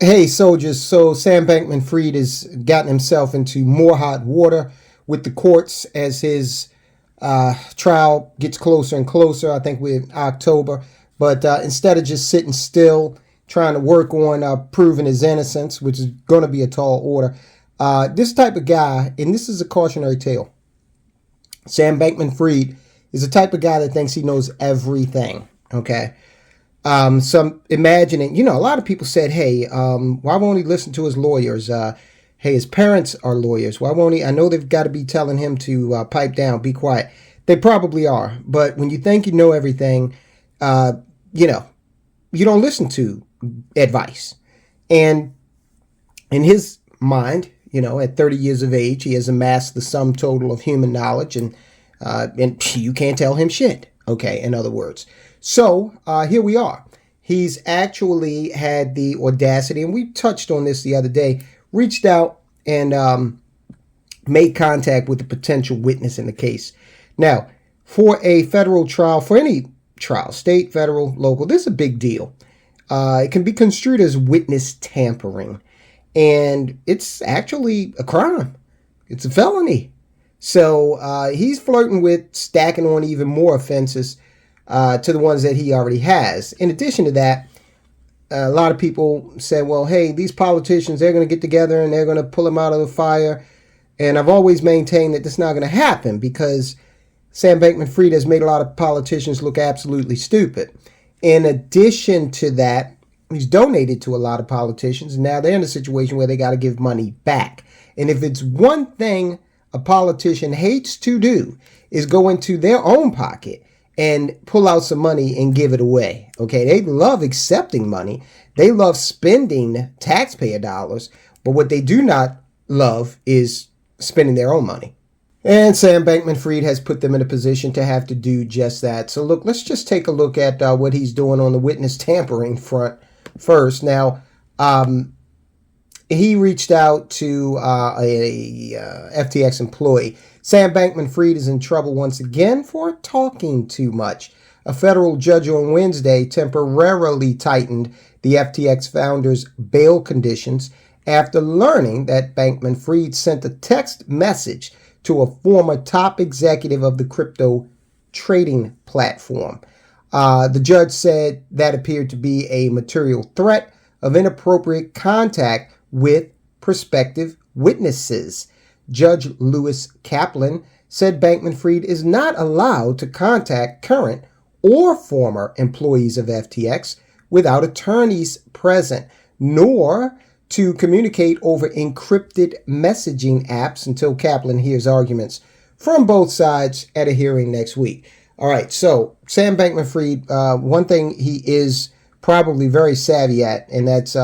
Hey, soldiers. So Sam Bankman Fried has gotten himself into more hot water with the courts as his trial gets closer and closer. I think we're in October. But instead of just sitting still, trying to work on proving his innocence, which is going to be a tall order, this type of guy, and this is a cautionary tale, Sam Bankman Fried is the type of guy that thinks he knows everything. Okay. Some imagining, a lot of people said, hey, why won't he listen to his lawyers? Hey, his parents are lawyers. Why won't he? I know they've got to be telling him to pipe down, be quiet. They probably are. But when you think you know everything, you don't listen to advice. And in his mind, at 30 years of age, he has amassed the sum total of human knowledge, and you can't tell him shit. Okay, in other words. So here we are. He's actually had the audacity, and we touched on this the other day, reached out and made contact with the potential witness in the case. Now, for a federal trial, for any trial, state, federal, local, this is a big deal. It can be construed as witness tampering, and it's actually a crime. It's a felony. So he's flirting with stacking on even more offenses to the ones that he already has. In addition to that, a lot of people said, well, hey, these politicians, they're going to get together and they're going to pull him out of the fire. And I've always maintained that this is not going to happen because Sam Bankman Fried has made a lot of politicians look absolutely stupid. In addition to that, he's donated to a lot of politicians, and now they're in a situation where they got to give money back. And if it's one thing a politician hates to do is go into their own pocket and pull out some money and give it away. Okay, they love accepting money. They love spending taxpayer dollars, but what they do not love is spending their own money. And Sam Bankman Fried has put them in a position to have to do just that. So look, let's just take a look at what he's doing on the witness tampering front first. Now, he reached out to a FTX employee. Sam Bankman Fried is in trouble once again for talking too much. A federal judge on Wednesday temporarily tightened the FTX founder's bail conditions after learning that Bankman Fried sent a text message to a former top executive of the crypto trading platform. The judge said that appeared to be a material threat of inappropriate contact with prospective witnesses. Judge Lewis Kaplan said Bankman Fried is not allowed to contact current or former employees of FTX without attorneys present, nor to communicate over encrypted messaging apps until Kaplan hears arguments from both sides at a hearing next week. All right, so Sam Bankman Fried, one thing he is probably very savvy at, and that's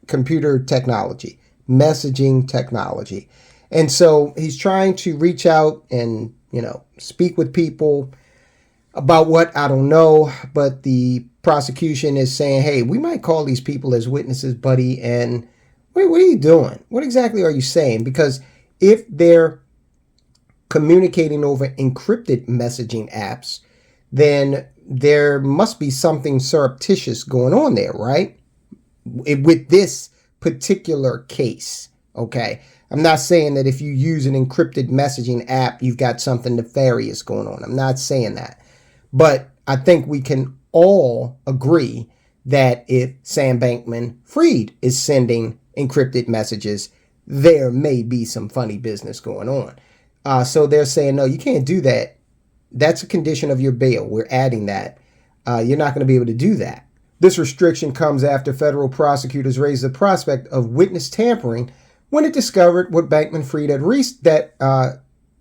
computer technology, messaging technology. And so he's trying to reach out and, speak with people about what, I don't know, but the prosecution is saying, hey, we might call these people as witnesses, buddy, and what are you doing? What exactly are you saying? Because if they're communicating over encrypted messaging apps, then there must be something surreptitious going on there, right? With this particular case, okay? I'm not saying that if you use an encrypted messaging app, you've got something nefarious going on. I'm not saying that. But I think we can all agree that if Sam Bankman Fried is sending encrypted messages, there may be some funny business going on. So they're saying, no, you can't do that. That's a condition of your bail. We're adding that. You're not going to be able to do that. This restriction comes after federal prosecutors raised the prospect of witness tampering when it discovered what Bankman Fried had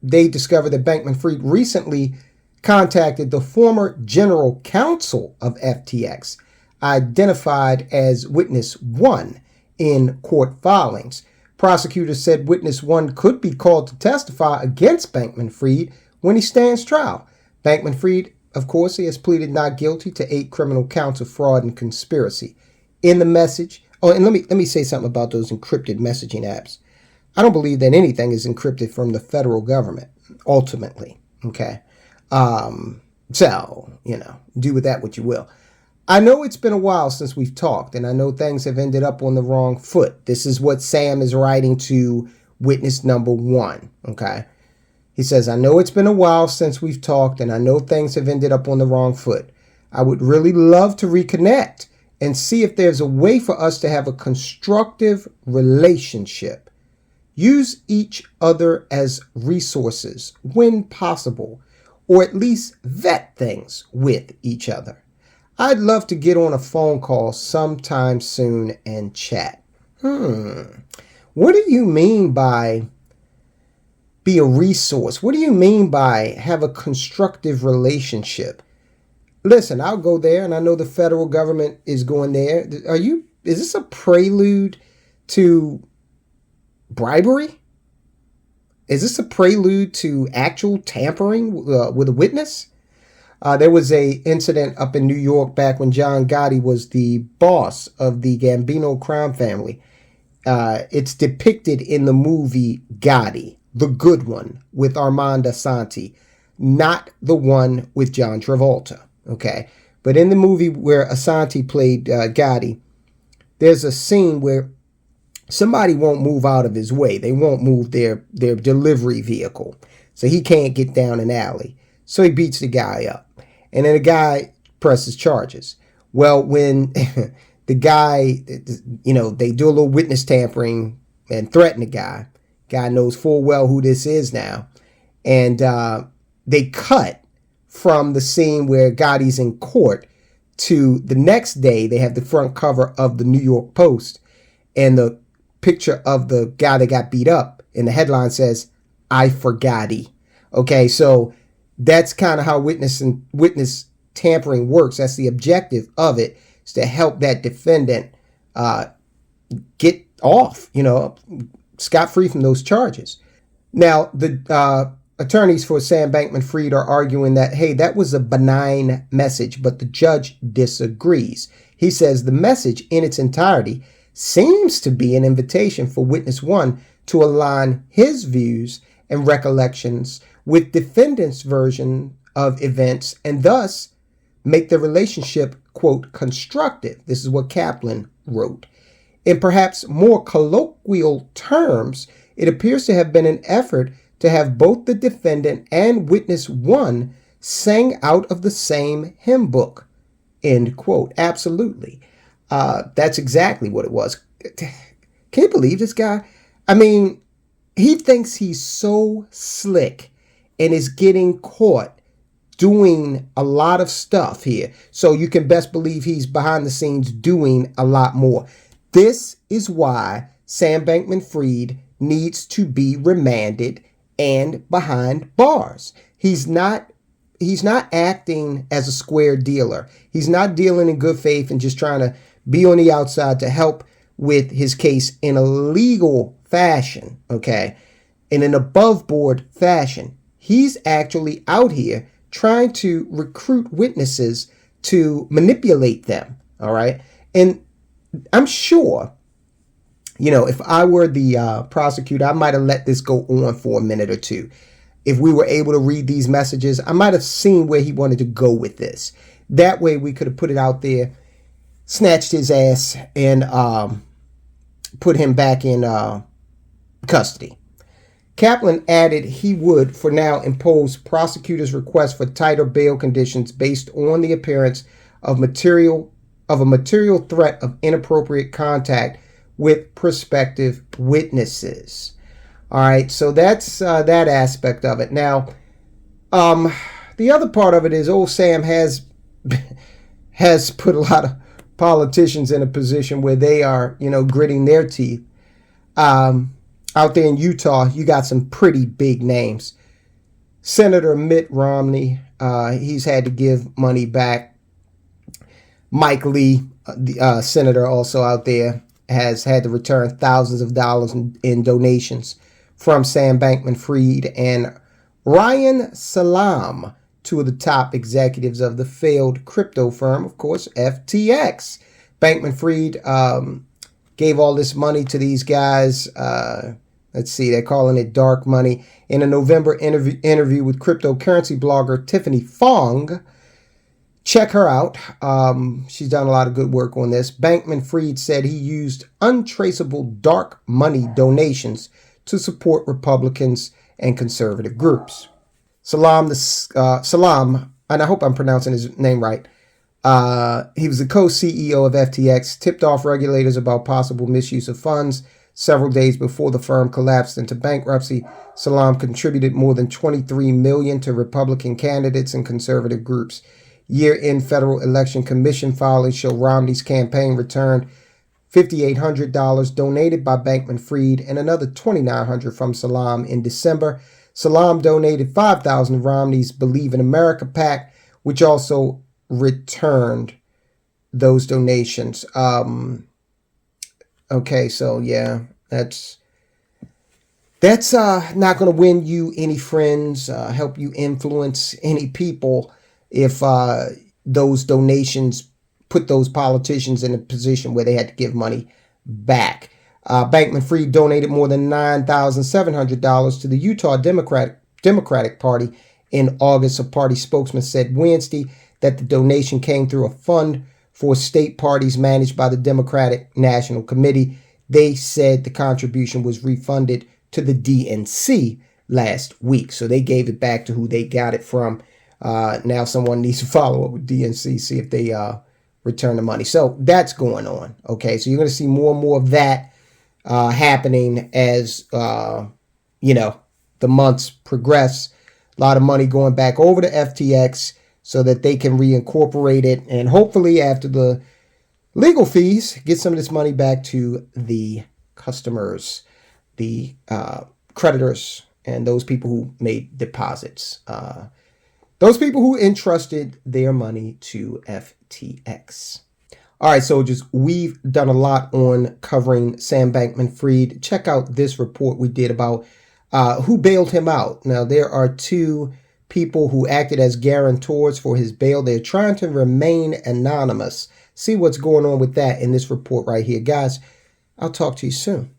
they discovered that Bankman Fried recently contacted the former general counsel of FTX, identified as witness 1 in court filings. Prosecutors said witness 1 could be called to testify against Bankman Fried when he stands trial. Bankman Fried, of course, he has pleaded not guilty to 8 criminal counts of fraud and conspiracy. In the message, and let me say something about those encrypted messaging apps. I don't believe that anything is encrypted from the federal government, ultimately, okay? So, do with that what you will. I know it's been a while since we've talked, and I know things have ended up on the wrong foot. This is what Sam is writing to witness number one, okay? He says, I know it's been a while since we've talked, and I know things have ended up on the wrong foot. I would really love to reconnect and see if there's a way for us to have a constructive relationship. Use each other as resources when possible, or at least vet things with each other. I'd love to get on a phone call sometime soon and chat. What do you mean by be a resource? What do you mean by have a constructive relationship? Listen, I'll go there, and I know the federal government is going there. Is this a prelude to bribery? Is this a prelude to actual tampering with a witness? There was a incident up in New York back when John Gotti was the boss of the Gambino crime family. It's depicted in the movie Gotti, the good one, with Armand Asante, not the one with John Travolta. Okay, but in the movie where Asante played Gotti, there's a scene where somebody won't move out of his way. They won't move their delivery vehicle, so he can't get down an alley. So he beats the guy up, and then the guy presses charges. Well, when the guy, they do a little witness tampering and threaten the guy. Guy knows full well who this is now, and they cut from the scene where Gotti's in court to the next day. They have the front cover of the New York Post and the picture of the guy that got beat up, and the headline says, "I forgot he." Okay, so that's kind of how witness tampering works. That's the objective of it, is to help that defendant get off, scot-free from those charges. Now, the attorneys for Sam Bankman Fried are arguing that, hey, that was a benign message, but the judge disagrees. He says the message in its entirety seems to be an invitation for witness one to align his views and recollections with defendant's version of events and thus make the relationship, quote, constructive. This is what Kaplan wrote. In perhaps more colloquial terms, it appears to have been an effort to have both the defendant and witness one sing out of the same hymn book, end quote. Absolutely. That's exactly what it was. Can you believe this guy? I mean, he thinks he's so slick and is getting caught doing a lot of stuff here. So you can best believe he's behind the scenes doing a lot more. This is why Sam Bankman Fried needs to be remanded and behind bars. He's not acting as a square dealer. He's not dealing in good faith and just trying to be on the outside to help with his case in a legal fashion, okay? In an above board fashion. He's actually out here trying to recruit witnesses to manipulate them, all right? And I'm sure, if I were the prosecutor, I might have let this go on for a minute or two. If we were able to read these messages, I might have seen where he wanted to go with this. That way we could have put it out there, snatched his ass, and put him back in custody. Kaplan added he would, for now, impose prosecutors' request for tighter bail conditions based on the appearance of a material threat of inappropriate contact with prospective witnesses. All right, so that's that aspect of it. Now, the other part of it is old Sam has put a lot of politicians in a position where they are, gritting their teeth. Out there in Utah, you got some pretty big names. Senator Mitt Romney, he's had to give money back. Mike Lee, the senator also out there, has had to return thousands of dollars in donations from Sam Bankman Fried and Ryan Salam, two of the top executives of the failed crypto firm, of course, FTX. Bankman Fried gave all this money to these guys. Let's see, they're calling it dark money. In a November interview with cryptocurrency blogger Tiffany Fong, Check her out. She's done a lot of good work on this. Bankman Fried said he used untraceable dark money donations to support Republicans and conservative groups. Salam, and I hope I'm pronouncing his name right. He was the co-CEO of FTX, tipped off regulators about possible misuse of funds several days before the firm collapsed into bankruptcy. Salam contributed more than $23 million to Republican candidates and conservative groups. Year-end Federal Election Commission filings show Romney's campaign returned $5,800 donated by Bankman Fried and another $2,900 from Salam in December. Salam donated $5,000 to Romney's Believe in America PAC, which also returned those donations. Okay, so yeah, that's not going to win you any friends, help you influence any people if those donations put those politicians in a position where they had to give money back. Bankman Fried donated more than $9,700 to the Utah Democratic Party in August. A party spokesman said Wednesday that the donation came through a fund for state parties managed by the Democratic National Committee. They said the contribution was refunded to the DNC last week. So they gave it back to who they got it from. Now someone needs to follow up with DNC, see if they return the money. So that's going on. Okay, so you're going to see more and more of that happening as, the months progress. A lot of money going back over to FTX so that they can reincorporate it. And hopefully after the legal fees, get some of this money back to the customers, the creditors, and those people who made deposits. Those people who entrusted their money to FTX. All right, soldiers, we've done a lot on covering Sam Bankman Fried. Check out this report we did about who bailed him out. Now, there are two people who acted as guarantors for his bail. They're trying to remain anonymous. See what's going on with that in this report right here. Guys, I'll talk to you soon.